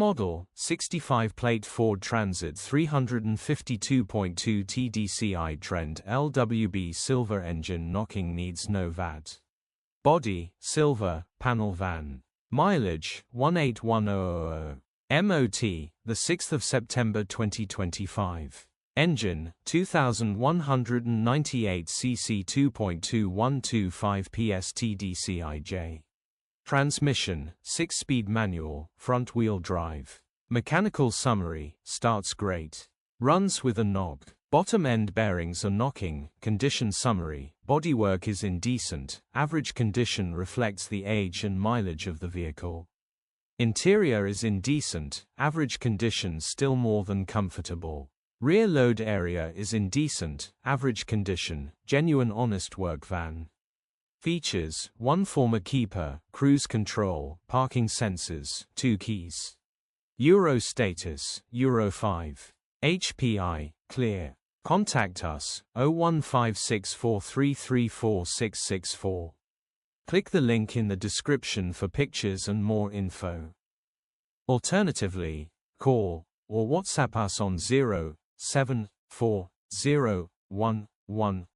Model, 65 Plate Ford Transit 352.2 TDCI Trend Lwb Silver Engine knocking needs no VAT. Body, silver, panel van. Mileage, 181,000. MOT, the 6th of September 2025. Engine, 2198 cc 2.2125 PS TDCI-J. Transmission, 6-speed manual, front-wheel drive. Mechanical summary, starts great. Runs with a knock. Bottom end bearings are knocking. Condition summary, bodywork is indecent. Average condition reflects the age and mileage of the vehicle. Interior is indecent. Average condition still more than comfortable. Rear load area is indecent. Average condition, genuine honest work van. Features, 1 former keeper, cruise control, parking sensors, 2 keys. Euro status, Euro 5. HPI, clear. Contact us, 01564334664. Click the link in the description for pictures and more info. Alternatively, call or WhatsApp us on 0740111